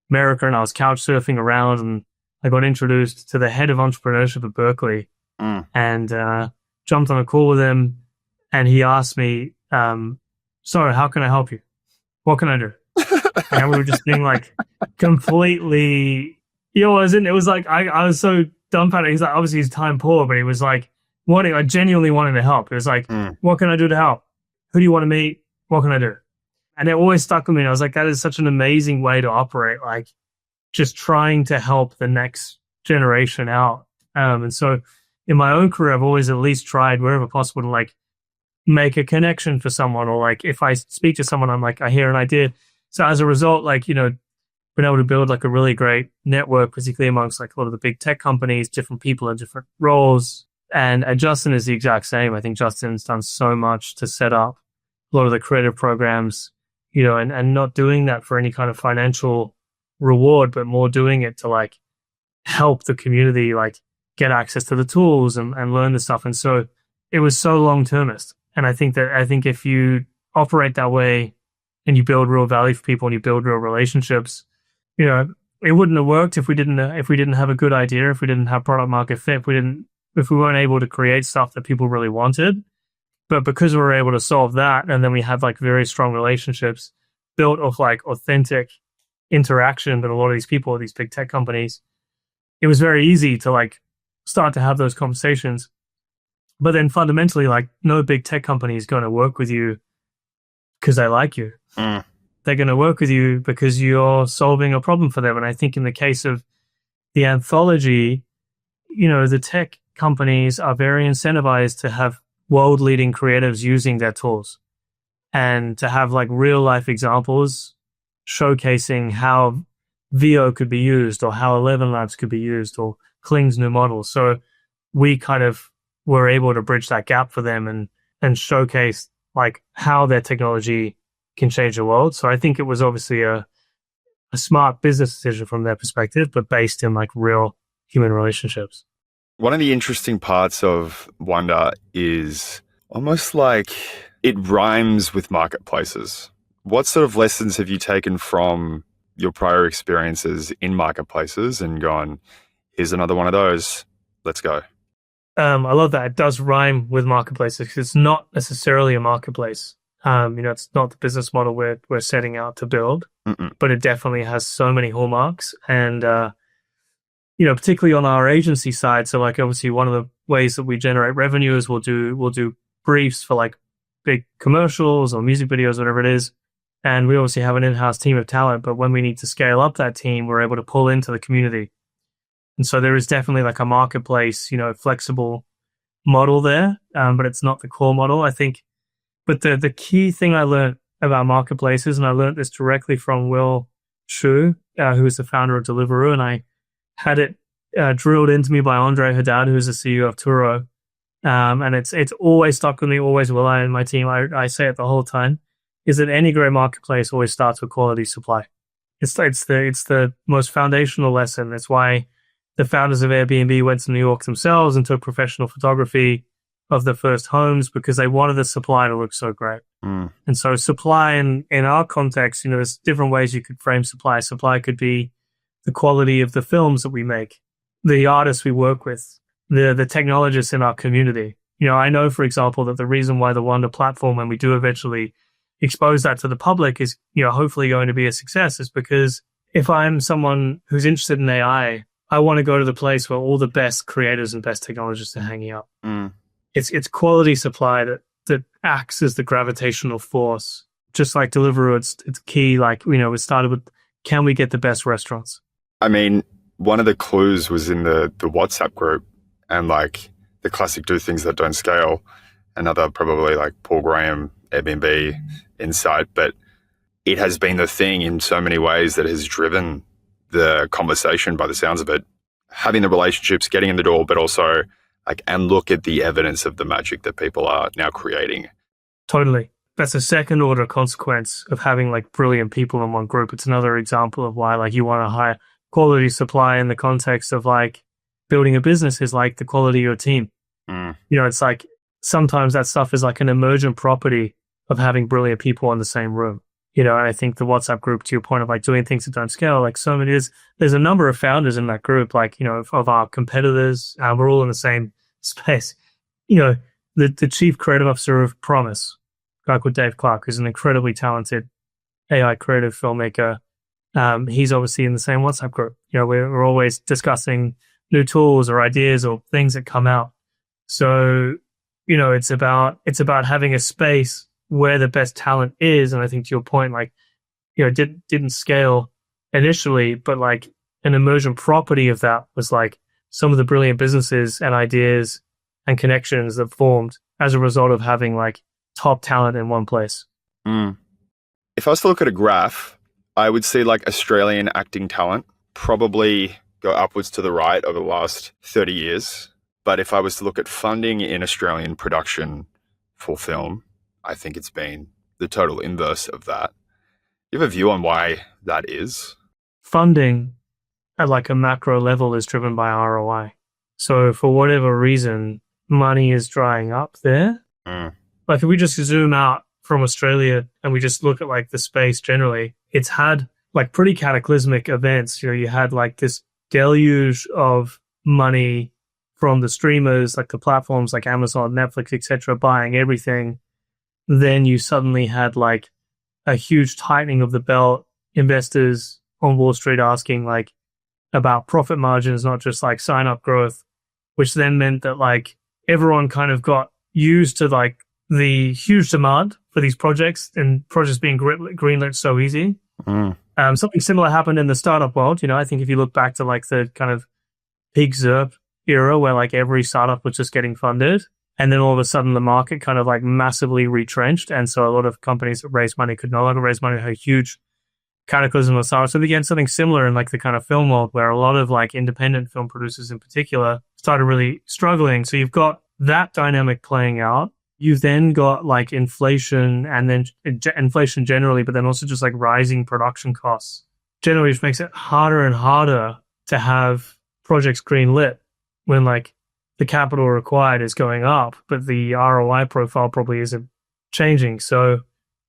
America and I was couch surfing around, and I got introduced to the head of entrepreneurship at Berkeley and jumped on a call with him, and he asked me, so how can I help you? What can I do? And we were just being like completely, it was like, I was so dumbfounded. He's like, obviously he's time poor, but he was like, I genuinely wanted to help. It was like, what can I do to help? Who do you want to meet? What can I do? And it always stuck with me. And I was like, that is such an amazing way to operate, like just trying to help the next generation out. And so in my own career, I've always at least tried wherever possible to like make a connection for someone, or like if I speak to someone, I'm like, I hear an idea. So as a result, like, been able to build like a really great network, particularly amongst like a lot of the big tech companies, different people in different roles. And Justin is the exact same. I think Justin's done so much to set up a lot of the creative programs, and not doing that for any kind of financial reward, but more doing it to like help the community, like get access to the tools and learn the stuff. And so it was so long-termist. And I think if you operate that way and you build real value for people and you build real relationships, it wouldn't have worked if we didn't have a good idea, if we didn't have product market fit, if we weren't able to create stuff that people really wanted. But because we were able to solve that, and then we had like very strong relationships built off like authentic interaction with a lot of these people, these big tech companies, it was very easy to like start to have those conversations. But then fundamentally, like no big tech company is going to work with you because they like you. They're going to work with you because you're solving a problem for them. And I think in the case of the anthology, the tech companies are very incentivized to have world-leading creatives using their tools and to have like real-life examples showcasing how VO could be used, or how 11 Labs could be used, or Kling's new model. So we kind of were able to bridge that gap for them and showcase like how their technology can change the world. So I think it was obviously a smart business decision from their perspective, but based in like real human relationships. One of the interesting parts of Wonder is almost like it rhymes with marketplaces. What sort of lessons have you taken from your prior experiences in marketplaces and gone, here's another one of those, let's go? I love that. It does rhyme with marketplaces because it's not necessarily a marketplace. It's not the business model we're setting out to build, but it definitely has so many hallmarks. And, particularly on our agency side. So like, obviously one of the ways that we generate revenue is we'll do briefs for like big commercials or music videos, whatever it is. And we obviously have an in-house team of talent, but when we need to scale up that team, we're able to pull into the community. And so there is definitely like a marketplace, flexible model there, but it's not the core model, I think. But the key thing I learned about marketplaces, and I learned this directly from Will Shu, who is the founder of Deliveroo, and I had it drilled into me by Andre Haddad, who's the CEO of Turo. And it's always stuck with me, always will. I and my team, I say it the whole time, is that any great marketplace always starts with quality supply. It's the most foundational lesson. That's why the founders of Airbnb went to New York themselves and took professional photography of the first homes because they wanted the supply to look so great. And so supply in our context, there's different ways you could frame supply. Supply could be the quality of the films that we make, the artists we work with, the technologists in our community. I know, for example, that the reason why the Wonder platform, when we do eventually expose that to the public, is, hopefully going to be a success, is because if I'm someone who's interested in AI, I want to go to the place where all the best creators and best technologists are hanging out. It's quality supply that acts as the gravitational force. Just like Deliveroo, it's key. Like, it started with, can we get the best restaurants? I mean, one of the clues was in the WhatsApp group, and like the classic do things that don't scale. Another probably like Paul Graham, Airbnb insight, but it has been the thing in so many ways that has driven the conversation by the sounds of it. Having the relationships, getting in the door, but also like, and look at the evidence of the magic that people are now creating. Totally. that's a second order consequence of having like brilliant people in one group. It's another example of why like you want a high quality supply in the context of like building a business is like the quality of your team. It's like sometimes that stuff is like an emergent property of having brilliant people in the same room. And I think the WhatsApp group, to your point of like doing things that don't scale, like so many there's a number of founders in that group, like, of our competitors, we're all in the same space. The chief creative officer of Promise, a guy called Dave Clark, who's an incredibly talented AI creative filmmaker. He's obviously in the same WhatsApp group. We're always discussing new tools or ideas or things that come out. So, it's about having a space where the best talent is. And I think to your point, like, didn't scale initially, but like an emergent property of that was like some of the brilliant businesses and ideas and connections that formed as a result of having like top talent in one place. If I was to look at a graph, I would see like Australian acting talent probably go upwards to the right over the last 30 years. But if I was to look at funding in Australian production for film, I think it's been the total inverse of that. You have a view on why that is? Funding at like a macro level is driven by ROI. So for whatever reason, money is drying up there. Like if we just zoom out from Australia and we just look at like the space generally, it's had like pretty cataclysmic events. You had like this deluge of money from the streamers, like the platforms like Amazon, Netflix, etc., buying everything. Then you suddenly had like a huge tightening of the belt, investors on Wall Street asking like about profit margins, not just like sign up growth, which then meant that like everyone kind of got used to like the huge demand for these projects and projects being greenlit so easy. Something similar happened in the startup world. I think if you look back to like the kind of peak ZERP era where like every startup was just getting funded, and then all of a sudden the market kind of like massively retrenched. And so a lot of companies that raised money could no longer raise money, had a huge cataclysm of startups. So again, something similar in like the kind of film world where a lot of like independent film producers in particular started really struggling. So you've got that dynamic playing out. You've then got like inflation and then inflation generally, but then also just like rising production costs generally, which makes it harder and harder to have projects greenlit when like the capital required is going up, but the ROI profile probably isn't changing. So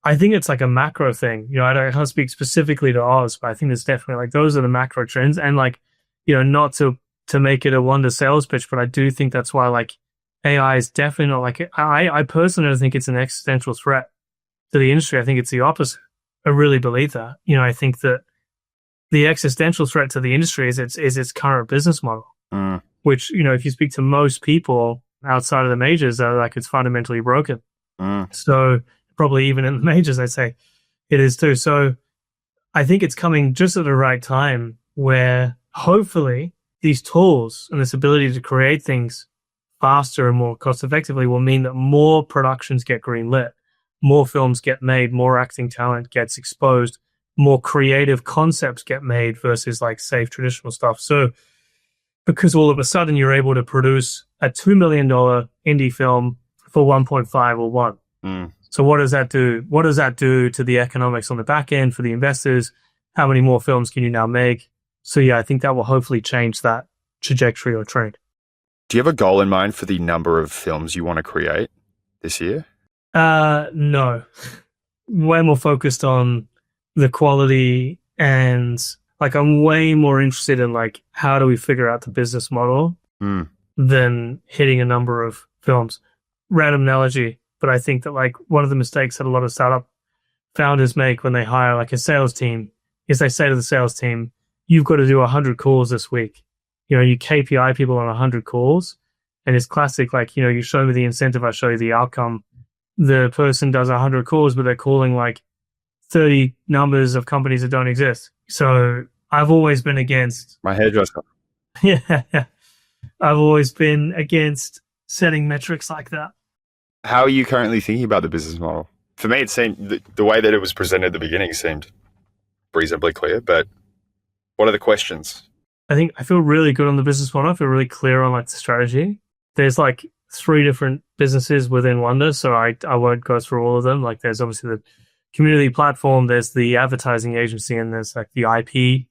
I think it's like a macro thing. I don't speak specifically to Oz, but I think there's definitely like those are the macro trends. And like, not to make it a wonder sales pitch, but I do think that's why like AI is definitely not like I personally don't think it's an existential threat to the industry. I think it's the opposite. I really believe that. I think that the existential threat to the industry is its current business model, which, if you speak to most people outside of the majors, they're like it's fundamentally broken. So probably even in the majors, I'd say it is too. So I think it's coming just at the right time where hopefully these tools and this ability to create things faster and more cost effectively will mean that more productions get greenlit, more films get made, more acting talent gets exposed, more creative concepts get made versus like safe traditional stuff. So because all of a sudden you're able to produce a $2 million indie film for 1.5 or 1. So what does that do? What does that do to the economics on the back end for the investors? How many more films can you now make? So yeah, I think that will hopefully change that trajectory or trend. Do you have a goal in mind for the number of films you want to create this year? No. Way more focused on the quality and like I'm way more interested in like how do we figure out the business model than hitting a number of films. Random analogy, but I think that like one of the mistakes that a lot of startup founders make when they hire like a sales team is they say to the sales team, you've got to do 100 calls this week. You KPI people on 100 calls. And it's classic, like, you show me the incentive, I show you the outcome. The person does 100 calls, but they're calling like 30 numbers of companies that don't exist. So I've always been against... My hairdresser. Yeah. I've always been against setting metrics like that. How are you currently thinking about the business model? For me, it seemed the way that it was presented at the beginning seemed reasonably clear, but what are the questions? I think I feel really good on the business model. I feel really clear on like the strategy. There's like three different businesses within Wonder, so I won't go through all of them. Like there's obviously the community platform, there's the advertising agency, and there's like the IP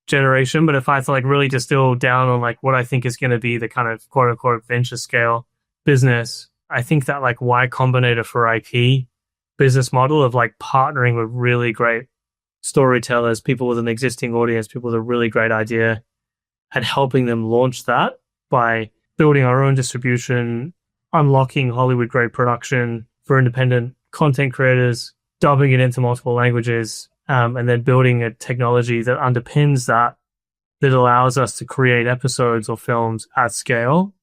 generation. But if I had to like really distill down on like what I think is going to be the kind of quote unquote venture scale business, I think that like Y Combinator for IP business model of like partnering with really great storytellers, people with an existing audience, people with a really great idea, and helping them launch that by building our own distribution, unlocking Hollywood grade production for independent content creators, dubbing it into multiple languages, and then building a technology that underpins that allows us to create episodes or films at scale,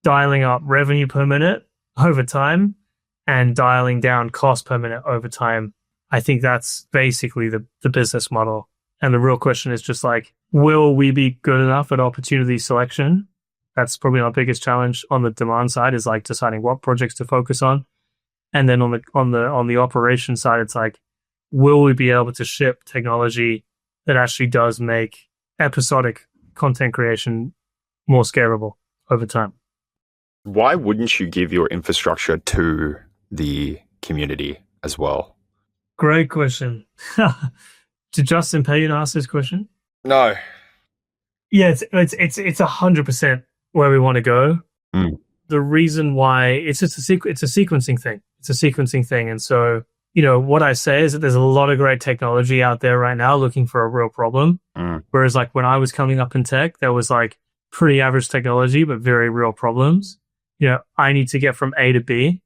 dialing up revenue per minute over time and dialing down cost per minute over time. I think that's basically the business model. And the real question is just like, will we be good enough at opportunity selection? That's probably our biggest challenge on the demand side, is like deciding what projects to focus on. And then on the operation side, it's like, will we be able to ship technology that actually does make episodic content creation more scalable over time? Why wouldn't you give your infrastructure to the community as well? Great question. Did Justin pay you to ask this question? No. Yeah, it's 100% where we want to go. The reason why it's just a sequencing thing. It's a sequencing thing. And so, what I say is that there's a lot of great technology out there right now looking for a real problem. Whereas like when I was coming up in tech, there was like pretty average technology, but very real problems. I need to get from A to B,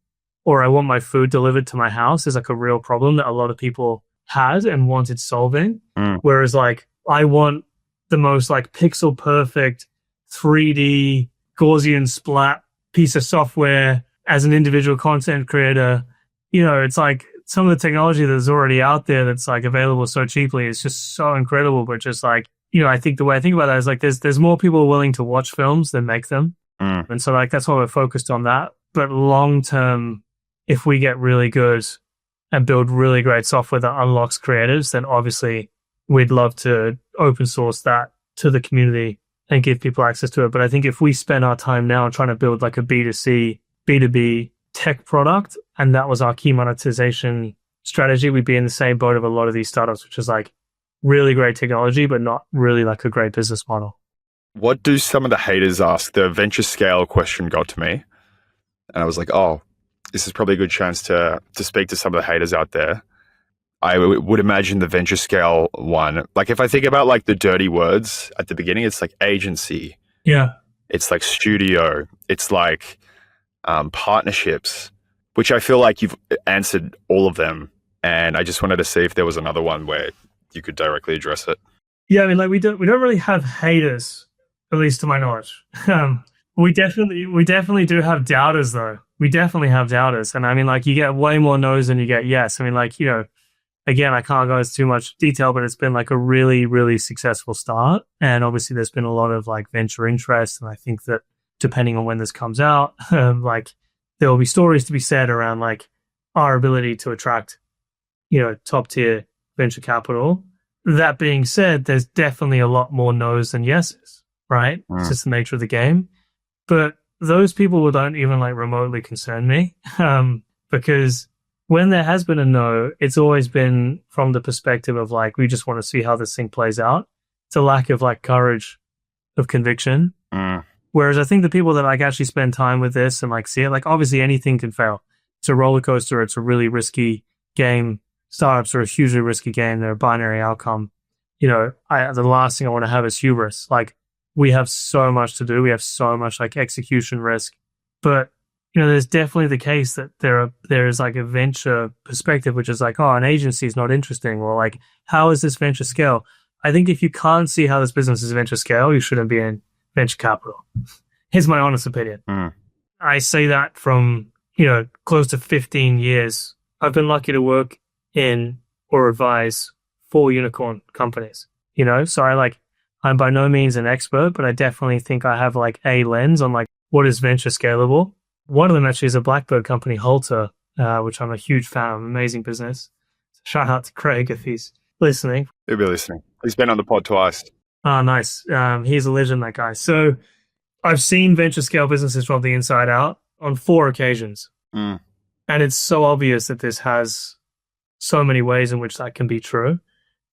or I want my food delivered to my house is like a real problem that a lot of people had and wanted solving. Whereas like I want the most like pixel perfect 3D Gaussian splat piece of software as an individual content creator. It's like some of the technology that's already out there that's like available so cheaply is just so incredible. But just like, I think the way I think about that is like there's more people willing to watch films than make them. And so like that's why we're focused on that. But long term, if we get really good and build really great software that unlocks creatives, then obviously we'd love to open source that to the community and give people access to it. But I think if we spend our time now trying to build like a B2C, B2B tech product, and that was our key monetization strategy, we'd be in the same boat of a lot of these startups, which is like really great technology, but not really like a great business model. What do some of the haters ask? The venture scale question got to me. And I was like, oh, this is probably a good chance to speak to some of the haters out there. I would imagine the venture scale one, like if I think about like the dirty words at the beginning, it's like agency. Yeah. It's like studio. It's like partnerships, which I feel like you've answered all of them. And I just wanted to see if there was another one where you could directly address it. Yeah, I mean, like we don't really have haters, at least to my knowledge. We definitely do have doubters, though. We definitely have doubters, and I mean, like you get way more no's than you get yes. I mean, like again, I can't go into too much detail, but it's been like a really, really successful start, and obviously there's been a lot of like venture interest, and I think that depending on when this comes out, like there will be stories to be said around like our ability to attract, top tier venture capital. That being said, there's definitely a lot more no's than yeses, right? It's just the nature of the game. But those people don't even like remotely concern me, because when there has been a no, it's always been from the perspective of like, we just want to see how this thing plays out. It's a lack of like courage, of conviction. Whereas I think the people that like actually spend time with this and like see it, like obviously anything can fail. It's a roller coaster. It's a really risky game. Startups are a hugely risky game. They're a binary outcome. The last thing I want to have is hubris. Like we have so much to do. We have so much like execution risk, but there's definitely the case that there is like a venture perspective, which is like, oh, an agency is not interesting. Or like, how is this venture scale? I think if you can't see how this business is venture scale, you shouldn't be in venture capital. Here's my honest opinion. I say that from, close to 15 years. I've been lucky to work in or advise 4 unicorn companies, so I'm by no means an expert, but I definitely think I have like a lens on like what is venture scalable. One of them actually is a Blackbird company, Halter, which I'm a huge fan of, amazing business. Shout out to Craig if he's listening. He'll be listening. He's been on the pod twice. Oh, nice. He's a legend, that guy. So I've seen venture scale businesses from the inside out. on 4 occasions. Mm. And it's so obvious that this has so many ways in which that can be true.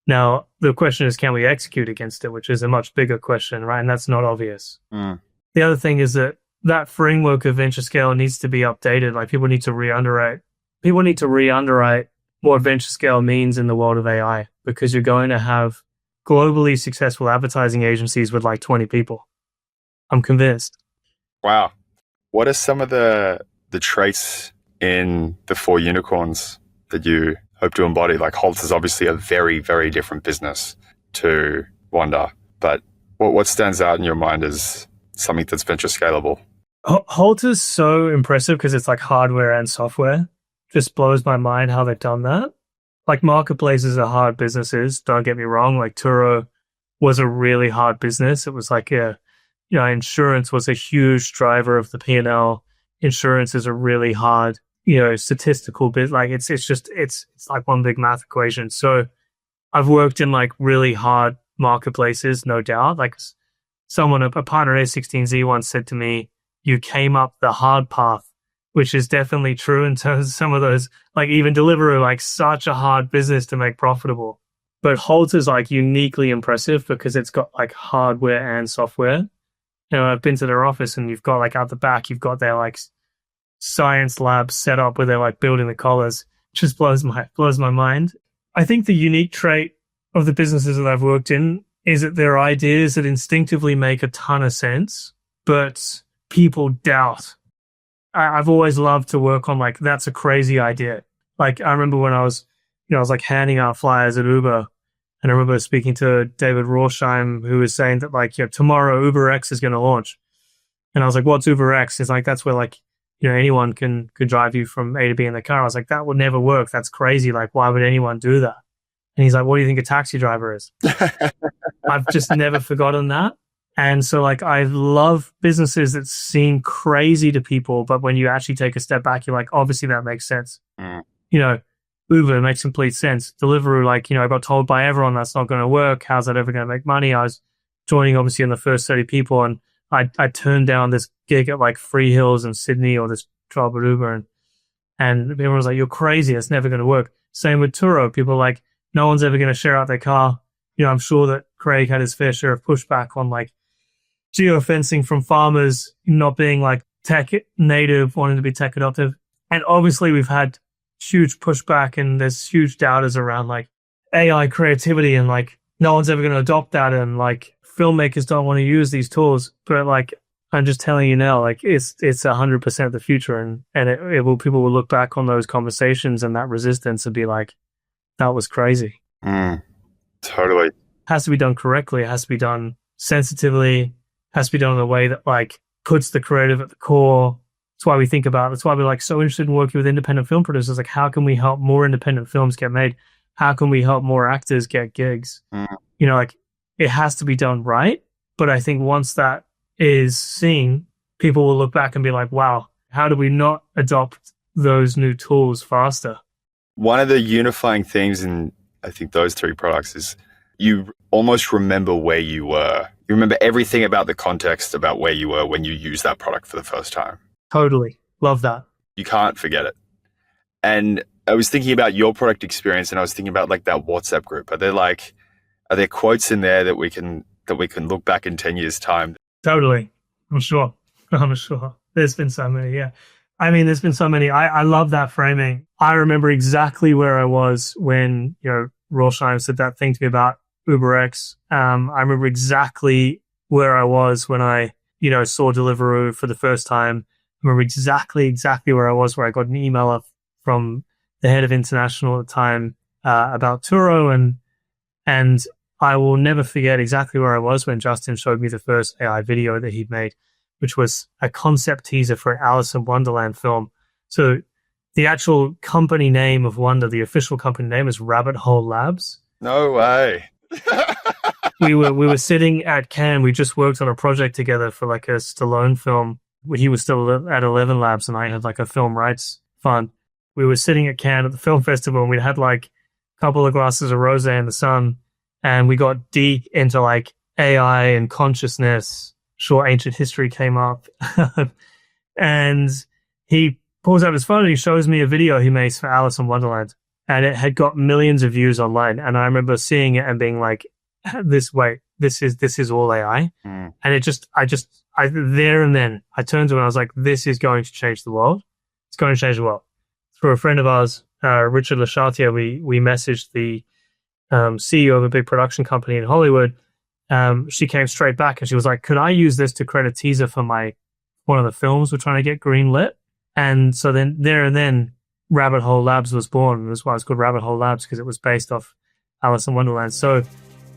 Now, the question is, can we execute against it, which is a much bigger question, right? And that's not obvious. Mm. The other thing is that that framework of venture scale needs to be updated. Like people need to re-underwrite. People need to re-underwrite what venture scale means in the world of AI, because you're going to have globally successful advertising agencies with like 20 people. I'm convinced. Wow. What are some of the traits in the 4 unicorns that you hope to embody? Like Holt is obviously a very, very different business to Wonder, but what stands out in your mind as something that's venture scalable? Holt is so impressive because it's like hardware and software. Just blows my mind how they've done that. Like marketplaces are hard businesses, don't get me wrong. Like Turo was a really hard business. It was like insurance was a huge driver of the P&L. Insurance is a really hard, statistical bit. Like it's like one big math equation. So I've worked in like really hard marketplaces, no doubt. Like a partner at A16Z once said to me, you came up the hard path, which is definitely true in terms of some of those, like even Deliveroo, like such a hard business to make profitable. But Holt is like uniquely impressive because it's got like hardware and software. I've been to their office and you've got like out the back, you've got their like science lab set up where they're like building the collars. Just blows my mind. I think the unique trait of the businesses that I've worked in is that they're ideas that instinctively make a ton of sense, but people doubt. I've always loved to work on like, that's a crazy idea. Like I remember when I was like handing out flyers at Uber, and I remember speaking to David Rorsheim, who was saying that like, tomorrow UberX is going to launch. And I was like, what's UberX? He's like, that's where like, anyone can drive you from A to B in the car. I was like, that would never work. That's crazy. Like, why would anyone do that? And he's like, what do you think a taxi driver is? I've just never forgotten that. And so like, I love businesses that seem crazy to people, but when you actually take a step back, you're like, obviously that makes sense. Mm. Uber makes complete sense. Deliveroo, like, I got told by everyone that's not going to work. How's that ever going to make money? I was joining obviously in the first 30 people, and I turned down this gig at like Free Hills in Sydney or this job at Uber, and everyone was like, you're crazy. It's never going to work. Same with Turo. People are like, no one's ever going to share out their car. I'm sure that Craig had his fair share of pushback on like geofencing from farmers not being like tech native, wanting to be tech adoptive. And obviously we've had huge pushback and there's huge doubters around like AI creativity and like no one's ever going to adopt that, and like filmmakers don't want to use these tools. But like I'm just telling you now, like it's 100% the future, and people will look back on those conversations and that resistance and be like, that was crazy. Totally. Has to be done correctly. It has to be done sensitively. Has to be done in a way that like puts the creative at the core. That's why we think about it. That's why we're like so interested in working with independent film producers. Like, how can we help more independent films get made? How can we help more actors get gigs? Like it has to be done right. But I think once that is seen, people will look back and be like, wow, how do we not adopt those new tools faster? One of the unifying things in, I think, those 3 products is you almost remember where you were. You remember everything about the context about where you were when you used that product for the first time. Totally. Love that. You can't forget it. And I was thinking about your product experience, and I was thinking about like that WhatsApp group. Are there quotes in there that we can look back in 10 years' time? Totally. I'm sure. There's been so many, yeah. I mean, there's been so many. I love that framing. I remember exactly where I was when, Rorsheim said that thing to me about UberX. I remember exactly where I was when I, saw Deliveroo for the first time. I remember exactly where I was, where I got an email from the head of international at the time about Turo, and I will never forget exactly where I was when Justin showed me the first AI video that he'd made, which was a concept teaser for an Alice in Wonderland film. So the actual company name of Wonder, the official company name, is Rabbit Hole Labs. No way. we were sitting at Cannes. We just worked on a project together for like a Stallone film. He was still at 11 Labs and I had like a film rights fund. We were sitting at Cannes at the film festival and we had like a couple of glasses of rosé in the sun, and we got deep into like AI and consciousness. Sure, ancient history came up. And he pulls out his phone and he shows me a video he made for Alice in Wonderland. And it had got millions of views online. And I remember seeing it and being like, this is all AI. And I there and then I turned to him and I was like, this is going to change the world. It's going to change the world. Through a friend of ours, Richard Lachartier, we messaged the CEO of a big production company in Hollywood. She came straight back and she was like, could I use this to create a teaser for one of the films we're trying to get greenlit? And so then there and then Rabbit Hole Labs was born. That's why it's called Rabbit Hole Labs, because it was based off Alice in Wonderland. So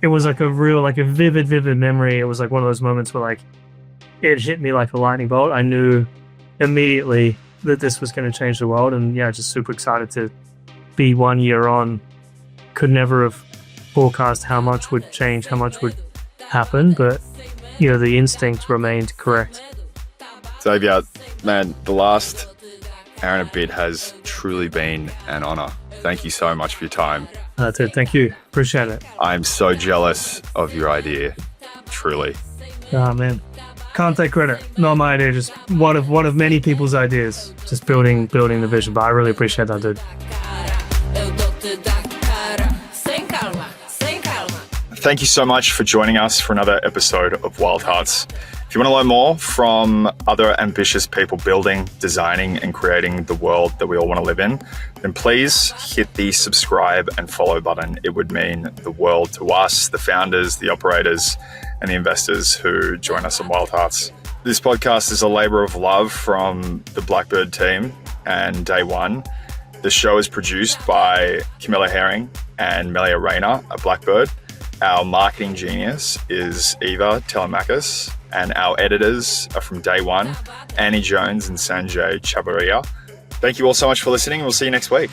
it was like a vivid memory. It was like one of those moments where like it hit me like a lightning bolt. I knew immediately that this was going to change the world. And yeah, just super excited to be 1 year on. Could never have forecast how much would change, how much would happen. But, you know, the instinct remained correct. Xavier, man, the last hour and a bit has truly been an honor. Thank you so much for your time. Dude, thank you. Appreciate it. I'm so jealous of your idea. Truly. Oh, man. Can't take credit. Not my idea. Just one of many people's ideas. Just building the vision. But I really appreciate that, dude. Thank you so much for joining us for another episode of Wild Hearts. If you want to learn more from other ambitious people building, designing, and creating the world that we all want to live in, then please hit the subscribe and follow button. It would mean the world to us, the founders, the operators, and the investors who join us on Wild Hearts. This podcast is a labor of love from the Blackbird team and day one. The show is produced by Camilla Herring and Melia Rayner at Blackbird. Our marketing genius is Eva Telemakis, and our editors are from day one, Annie Jones and Sanjay Chabaria. Thank you all so much for listening. We'll see you next week.